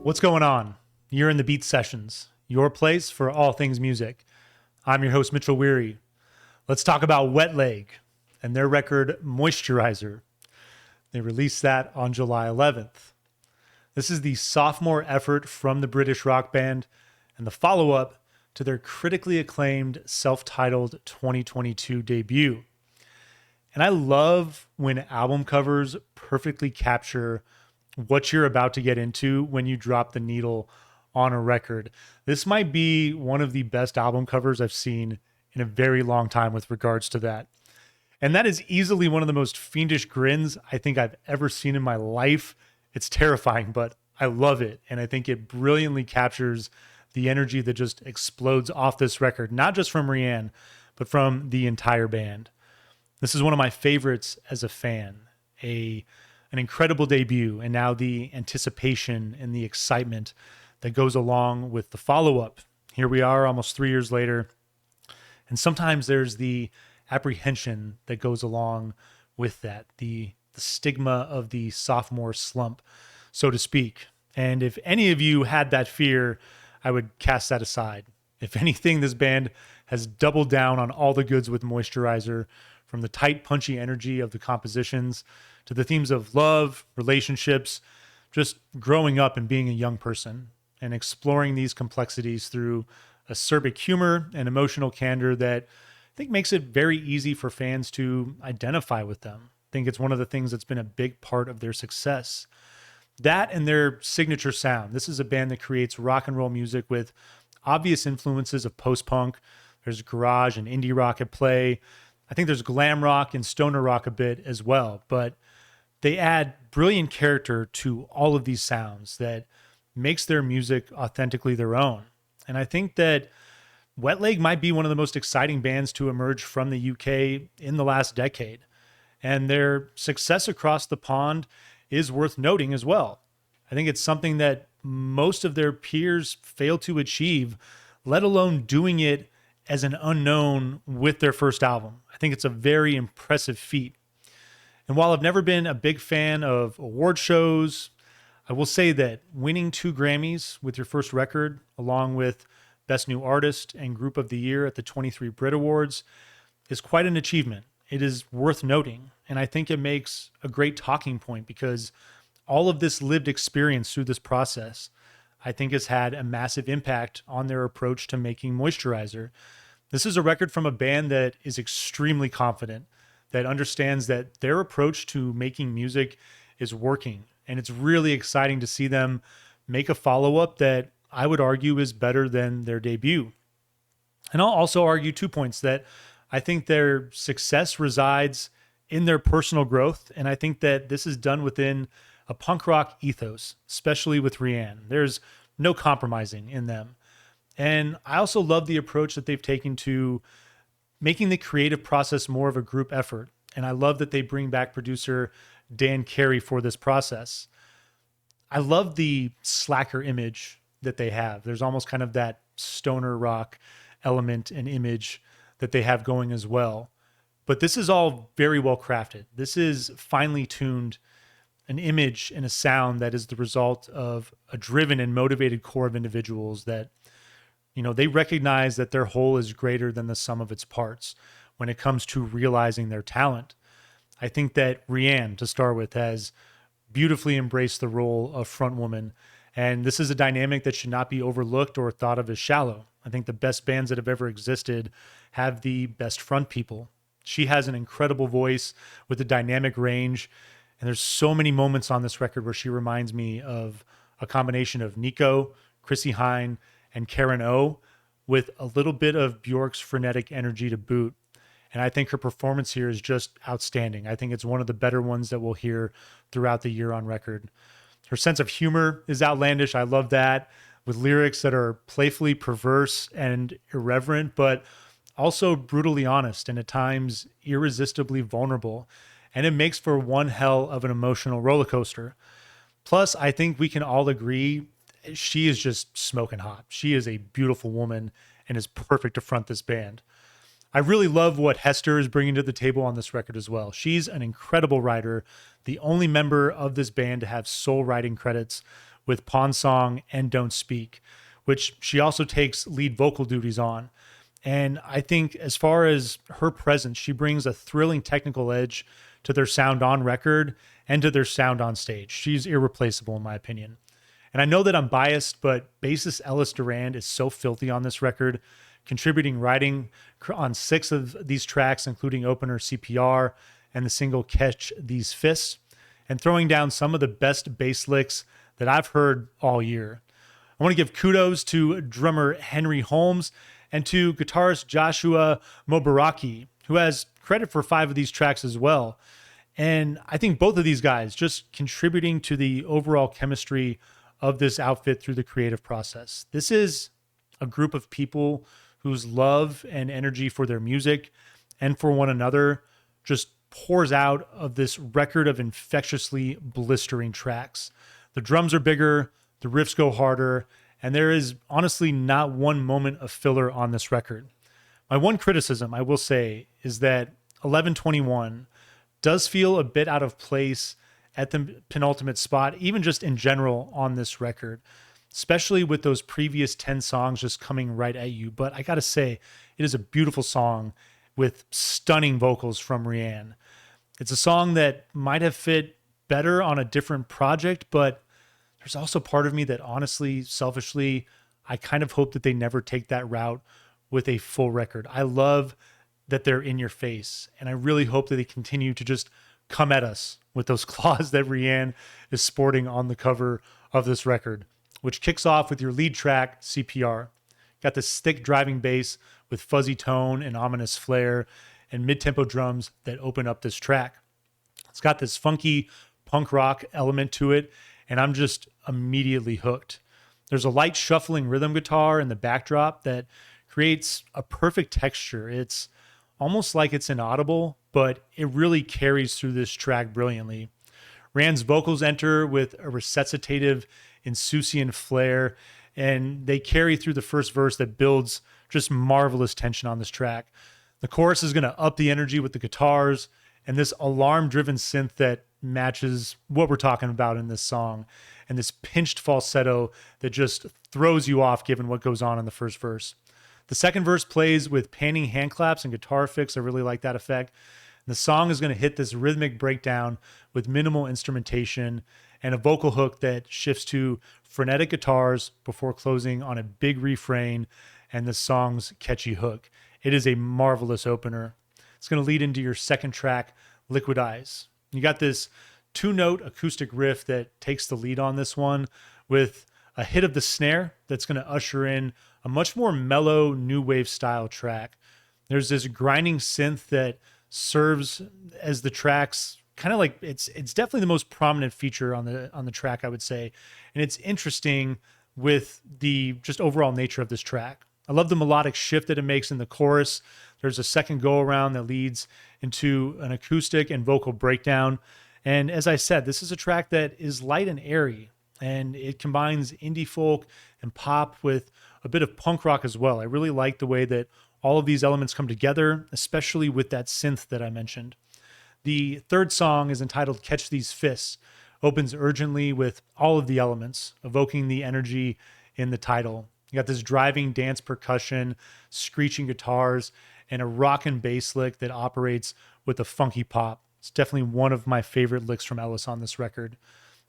What's going on? You're in the Beat Sessions, your place for all things music. I'm your host, Mitchell Weary. Let's talk about Wet Leg and their record, Moisturizer. They released that on July 11th. This is the sophomore effort from the British rock band and the follow-up to their critically acclaimed self-titled 2022 debut. And I love when album covers perfectly capture what you're about to get into when you drop the needle on a record. This might be one of the best album covers I've seen in a very long time with regards to that. And that is easily one of the most fiendish grins I think I've ever seen in my life. It's terrifying, but I love it. And I think it brilliantly captures the energy that just explodes off this record, not just from Rianne, but from the entire band. This is one of my favorites as a fan, an incredible debut, and now the anticipation and the excitement that goes along with the follow-up. Here we are almost 3 years later, and sometimes there's the apprehension that goes along with that, the stigma of the sophomore slump, so to speak. And if any of you had that fear, I would cast that aside. If anything, this band has doubled down on all the goods with Moisturizer, from the tight, punchy energy of the compositions to the themes of love, relationships, just growing up and being a young person, and exploring these complexities through acerbic humor and emotional candor that I think makes it very easy for fans to identify with them. I think it's one of the things that's been a big part of their success. That and their signature sound. This is a band that creates rock and roll music with obvious influences of post-punk. There's garage and indie rock at play. I think there's glam rock and stoner rock a bit as well, but they add brilliant character to all of these sounds that makes their music authentically their own. And I think that Wet Leg might be one of the most exciting bands to emerge from the UK in the last decade. And their success across the pond is worth noting as well. I think it's something that most of their peers fail to achieve, let alone doing it as an unknown with their first album. I think it's a very impressive feat. And while I've never been a big fan of award shows, I will say that winning 2 Grammys with your first record, along with Best New Artist and Group of the Year at the 23 Brit Awards, is quite an achievement. It is worth noting. And I think it makes a great talking point because all of this lived experience through this process, I think, has had a massive impact on their approach to making Moisturizer. This is a record from a band that is extremely confident, that understands that their approach to making music is working. And it's really exciting to see them make a follow-up that I would argue is better than their debut. And I'll also argue 2 points: that I think their success resides in their personal growth. And I think that this is done within a punk rock ethos, especially with Rianne. There's no compromising in them. And I also love the approach that they've taken to making the creative process more of a group effort. And I love that they bring back producer Dan Carey for this process. I love the slacker image that they have. There's almost kind of that stoner rock element and image that they have going as well. But this is all very well crafted. This is finely tuned, an image and a sound that is the result of a driven and motivated core of individuals that, they recognize that their whole is greater than the sum of its parts when it comes to realizing their talent. I think that Rianne, to start with, has beautifully embraced the role of frontwoman. And this is a dynamic that should not be overlooked or thought of as shallow. I think the best bands that have ever existed have the best front people. She has an incredible voice with a dynamic range. And there's so many moments on this record where she reminds me of a combination of Nico, Chrissy Hine, and Karen O, with a little bit of Bjork's frenetic energy to boot. And I think her performance here is just outstanding. I think it's one of the better ones that we'll hear throughout the year on record. Her sense of humor is outlandish. I love that, with lyrics that are playfully perverse and irreverent, but also brutally honest and at times irresistibly vulnerable. And it makes for one hell of an emotional roller coaster. Plus, I think we can all agree she is just smoking hot. She is a beautiful woman and is perfect to front this band. I really love what Hester is bringing to the table on this record as well. She's an incredible writer, the only member of this band to have sole writing credits, with Pawn Song and Don't Speak, which she also takes lead vocal duties on. And I think as far as her presence, she brings a thrilling technical edge to their sound on record and to their sound on stage. She's irreplaceable in my opinion. And I know that I'm biased, but bassist Ellis Durand is so filthy on this record, contributing writing on 6 of these tracks, including opener CPR and the single Catch These Fists, and throwing down some of the best bass licks that I've heard all year. I want to give kudos to drummer Henry Holmes and to guitarist Joshua Mobaraki, who has credit for 5 of these tracks as well. And I think both of these guys just contributing to the overall chemistry of this outfit through the creative process. This is a group of people whose love and energy for their music and for one another just pours out of this record of infectiously blistering tracks. The drums are bigger, the riffs go harder, and there is honestly not one moment of filler on this record. My one criticism, I will say, is that 1121 does feel a bit out of place at the penultimate spot, even just in general on this record, especially with those previous 10 songs just coming right at you. But I gotta say, it is a beautiful song with stunning vocals from Rianne. It's a song that might have fit better on a different project, but there's also part of me that honestly, selfishly, I kind of hope that they never take that route with a full record. I love that they're in your face, and I really hope that they continue to just come at us with those claws that Rianne is sporting on the cover of this record, which kicks off with your lead track, CPR. Got this thick driving bass with fuzzy tone and ominous flair and mid-tempo drums that open up this track. It's got this funky punk rock element to it, and I'm just immediately hooked. There's a light shuffling rhythm guitar in the backdrop that creates a perfect texture. It's almost like it's inaudible, but it really carries through this track brilliantly. Rand's vocals enter with a recitative, insouciant flair, and they carry through the first verse that builds just marvelous tension on this track. The chorus is going to up the energy with the guitars and this alarm-driven synth that matches what we're talking about in this song, and this pinched falsetto that just throws you off given what goes on in the first verse. The second verse plays with panning hand claps and guitar effects. I really like that effect. And the song is going to hit this rhythmic breakdown with minimal instrumentation and a vocal hook that shifts to frenetic guitars before closing on a big refrain and the song's catchy hook. It is a marvelous opener. It's going to lead into your second track, Liquid Eyes. You got this 2-note acoustic riff that takes the lead on this one with a hit of the snare that's going to usher in a much more mellow new wave style track. There's this grinding synth that serves as the track's kind of like it's definitely the most prominent feature on the track, I would say. And it's interesting with the just overall nature of this track. I love the melodic shift that it makes in the chorus. There's a second go around that leads into an acoustic and vocal breakdown. And as I said, this is a track that is light and airy, and it combines indie folk and pop with a bit of punk rock as well. I really like the way that all of these elements come together, especially with that synth that I mentioned. The third song is entitled Catch These Fists, opens urgently with all of the elements, evoking the energy in the title. You got this driving dance percussion, screeching guitars, and a rock and bass lick that operates with a funky pop. It's definitely one of my favorite licks from Ellis on this record.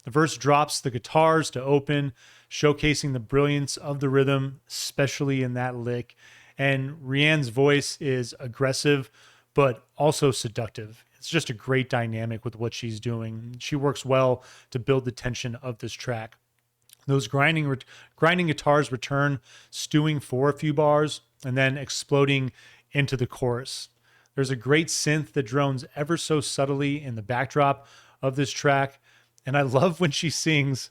The verse drops the guitars to open, showcasing the brilliance of the rhythm, especially in that lick. And Rianne's voice is aggressive, but also seductive. It's just a great dynamic with what she's doing. She works well to build the tension of this track. Those grinding guitars return, stewing for a few bars, and then exploding into the chorus. There's a great synth that drones ever so subtly in the backdrop of this track. And I love when she sings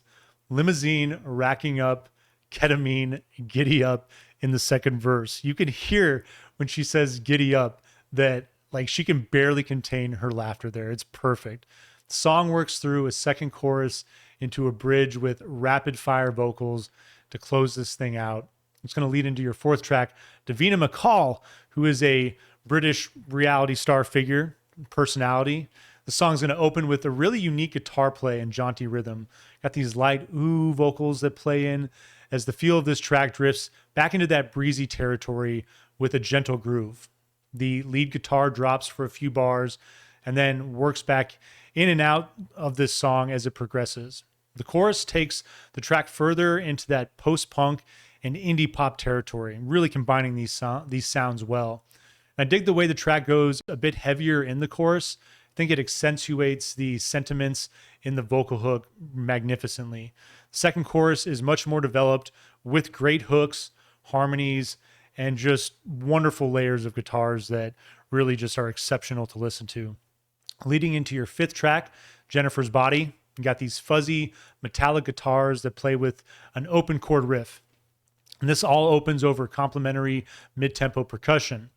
limousine racking up, ketamine, giddy up in the second verse. You can hear when she says giddy up that like she can barely contain her laughter there. It's perfect. The song works through a second chorus into a bridge with rapid fire vocals to close this thing out. It's going to lead into your fourth track, Davina McCall, who is a British reality star figure, personality The song's going to open with a really unique guitar play and jaunty rhythm. Got these light ooh vocals that play in as the feel of this track drifts back into that breezy territory with a gentle groove. The lead guitar drops for a few bars and then works back in and out of this song as it progresses. The chorus takes the track further into that post-punk and indie pop territory, really combining these sounds well. And I dig the way the track goes a bit heavier in the chorus. I think it accentuates the sentiments in the vocal hook magnificently. The second chorus is much more developed with great hooks, harmonies, and just wonderful layers of guitars that really just are exceptional to listen to. Leading into your fifth track, Jennifer's Body, you got these fuzzy metallic guitars that play with an open chord riff. And this all opens over complementary mid-tempo percussion.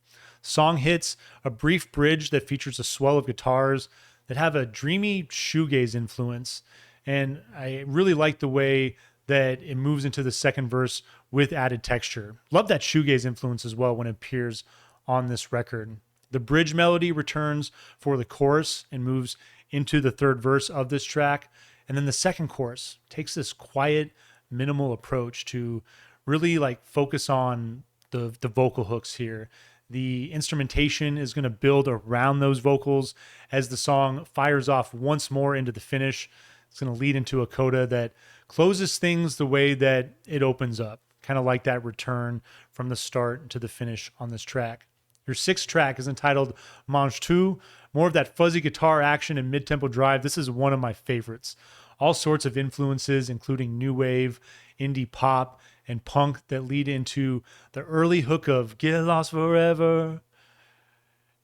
Song hits a brief bridge that features a swell of guitars that have a dreamy shoegaze influence. And I really like the way that it moves into the second verse with added texture. Love that shoegaze influence as well when it appears on this record. The bridge melody returns for the chorus and moves into the third verse of this track. And then the second chorus takes this quiet, minimal approach to really like focus on the vocal hooks here. The instrumentation is going to build around those vocals as the song fires off once more into the finish. It's going to lead into a coda that closes things the way that it opens up, kind of like that return from the start to the finish on this track. Your sixth track is entitled Mange Tout, more of that fuzzy guitar action and mid-tempo drive. This is one of my favorites. All sorts of influences, including new wave, indie pop, and punk that lead into the early hook of Get Lost Forever,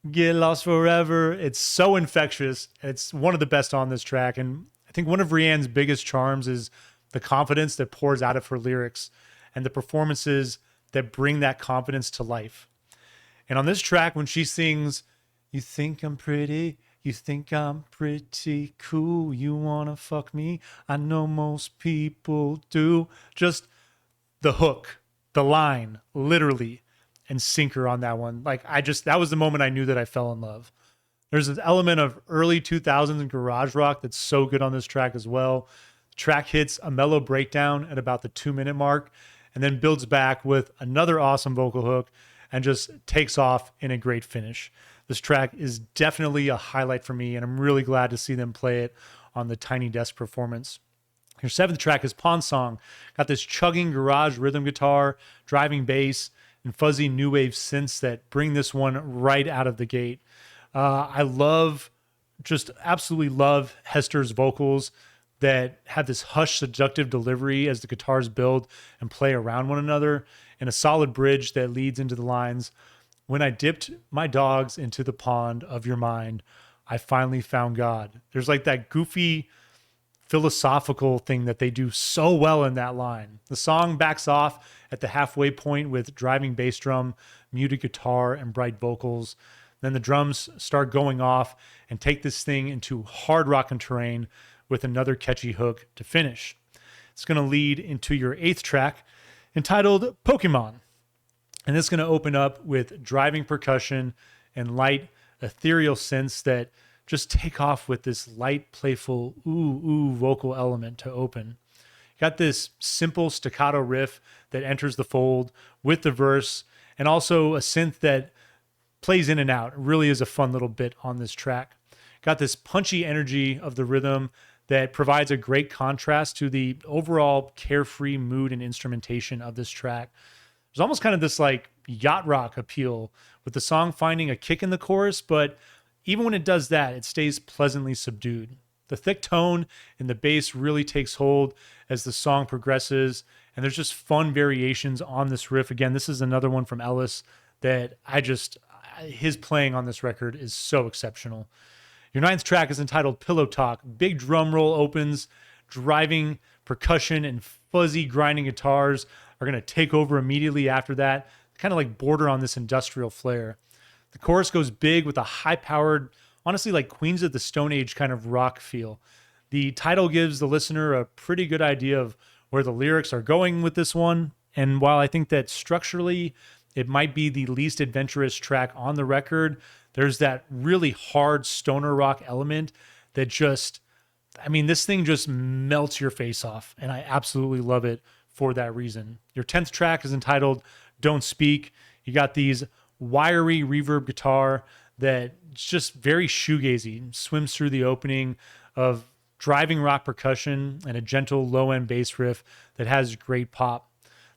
Get Lost Forever. It's so infectious. It's one of the best on this track. And I think one of Rianne's biggest charms is the confidence that pours out of her lyrics and the performances that bring that confidence to life. And on this track, when she sings, you think I'm pretty, you think I'm pretty cool, you wanna fuck me, I know most people do. Just the hook, the line, literally, and sinker on that one. That was the moment I knew that I fell in love. There's an element of early 2000s garage rock that's so good on this track as well. The track hits a mellow breakdown at about the 2-minute mark and then builds back with another awesome vocal hook and just takes off in a great finish. This track is definitely a highlight for me, and I'm really glad to see them play it on the Tiny Desk performance. Your seventh track is Pawn Song. Got this chugging garage rhythm guitar, driving bass, and fuzzy new wave synths that bring this one right out of the gate. Absolutely love Hester's vocals that have this hushed, seductive delivery as the guitars build and play around one another, and a solid bridge that leads into the lines, when I dipped my dogs into the pond of your mind, I finally found God. There's like that goofy philosophical thing that they do so well in that line. The song backs off at the halfway point with driving bass drum, muted guitar, and bright vocals. Then the drums start going off and take this thing into hard rockin' terrain with another catchy hook to finish. It's going to lead into your eighth track entitled Pokemon. And it's going to open up with driving percussion and light ethereal synths that just take off with this light, playful ooh vocal element to open. You got this simple staccato riff that enters the fold with the verse, and also a synth that plays in and out. It really is a fun little bit on this track. Got this punchy energy of the rhythm that provides a great contrast to the overall carefree mood and instrumentation of this track. There's almost kind of this like yacht rock appeal with the song finding a kick in the chorus, but even when it does that, it stays pleasantly subdued. The thick tone in the bass really takes hold as the song progresses, and there's just fun variations on this riff. Again, this is another one from Ellis that his playing on this record is so exceptional. Your ninth track is entitled Pillow Talk. Big drum roll opens, driving percussion and fuzzy grinding guitars are going to take over immediately after that, kind of like border on this industrial flair. The chorus goes big with a high-powered, honestly like Queens of the Stone Age kind of rock feel. The title gives the listener a pretty good idea of where the lyrics are going with this one, and while I think that structurally it might be the least adventurous track on the record, There's that really hard stoner rock element that just, I mean, this thing just melts your face off, and I absolutely love it for that reason. Your 10th track is entitled Don't Speak. You got these wiry reverb guitar that just very shoegazy, swims through the opening of driving rock percussion and a gentle low-end bass riff that has great pop.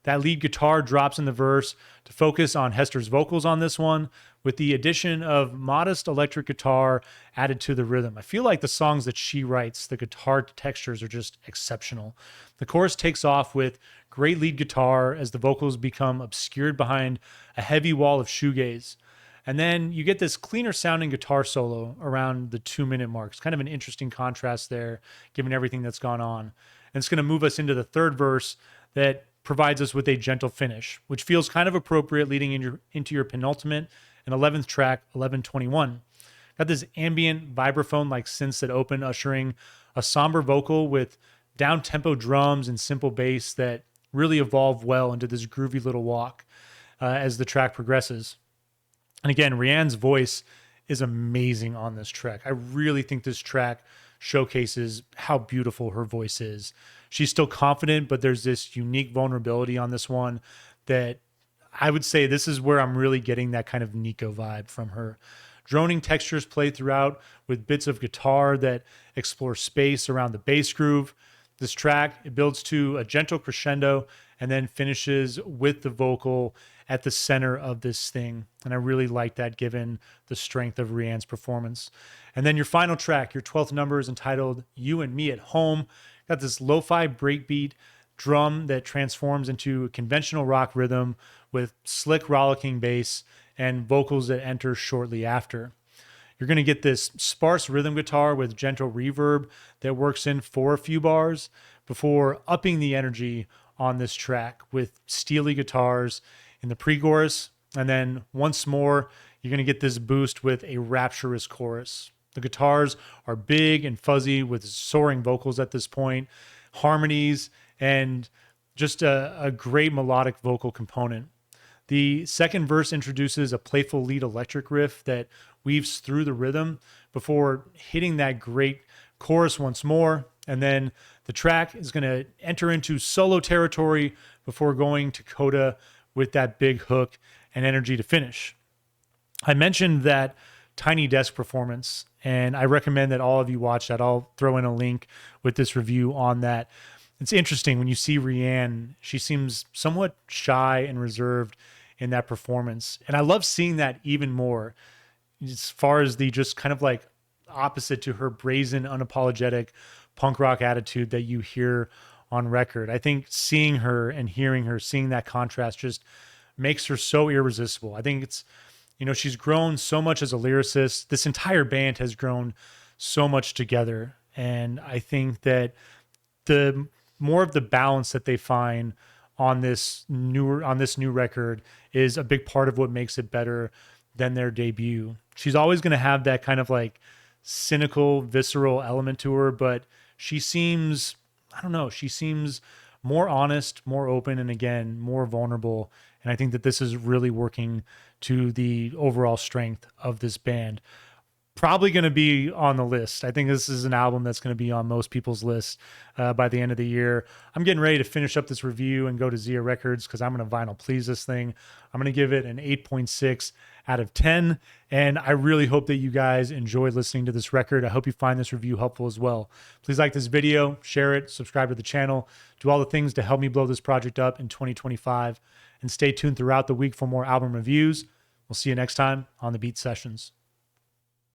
That lead guitar drops in the verse to focus on Hester's vocals on this one, with the addition of modest electric guitar added to the rhythm. I feel like the songs that she writes, the guitar textures are just exceptional. The chorus takes off with great lead guitar as the vocals become obscured behind a heavy wall of shoegaze. And then you get this cleaner sounding guitar solo around the 2-minute mark. It's kind of an interesting contrast there, given everything that's gone on. And it's going to move us into the third verse that provides us with a gentle finish, which feels kind of appropriate leading into your penultimate and 11th track, 1121. Got this ambient vibraphone-like synths that open, ushering a somber vocal with down-tempo drums and simple bass that really evolve well into this groovy little walk as the track progresses. And again, Rianne's voice is amazing on this track. I really think this track showcases how beautiful her voice is. She's still confident, but there's this unique vulnerability on this one that I would say this is where I'm really getting that kind of Nico vibe from her. Droning textures play throughout with bits of guitar that explore space around the bass groove. This track, it builds to a gentle crescendo and then finishes with the vocal at the center of this thing. And I really like that given the strength of Rianne's performance. And then your final track, your 12th number, is entitled You and Me at Home. Got this lo-fi breakbeat drum that transforms into a conventional rock rhythm with slick rollicking bass and vocals that enter shortly after. You're going to get this sparse rhythm guitar with gentle reverb that works in for a few bars before upping the energy on this track with steely guitars in the pre-chorus. And then once more, you're going to get this boost with a rapturous chorus. The guitars are big and fuzzy with soaring vocals at this point, harmonies, and just a great melodic vocal component. The second verse introduces a playful lead electric riff that weaves through the rhythm before hitting that great chorus once more. And then the track is going to enter into solo territory before going to coda with that big hook and energy to finish. I mentioned that Tiny Desk performance, and I recommend that all of you watch that. I'll throw in a link with this review on that. It's interesting when you see Rianne, she seems somewhat shy and reserved in that performance. And I love seeing that even more as far as the just kind of like opposite to her brazen, unapologetic punk rock attitude that you hear on record. I think seeing her and hearing her, seeing that contrast just makes her so irresistible. I think it's, you know, she's grown so much as a lyricist. This entire band has grown so much together. And I think that the more of the balance that they find on this new record is a big part of what makes it better than their debut. She's always going to have that kind of like cynical, visceral element to her, but she seems, I don't know, she seems more honest, more open, and again, more vulnerable. And I think that this is really working to the overall strength of this band. Probably going to be on the list. I think this is an album that's going to be on most people's list by the end of the year. I'm getting ready to finish up this review and go to Zia Records because I'm going to vinyl please this thing. I'm going to give it an 8.6 out of 10. And I really hope that you guys enjoyed listening to this record. I hope you find this review helpful as well. Please like this video, share it, subscribe to the channel, do all the things to help me blow this project up in 2025. And stay tuned throughout the week for more album reviews. We'll see you next time on the Beat Sessions.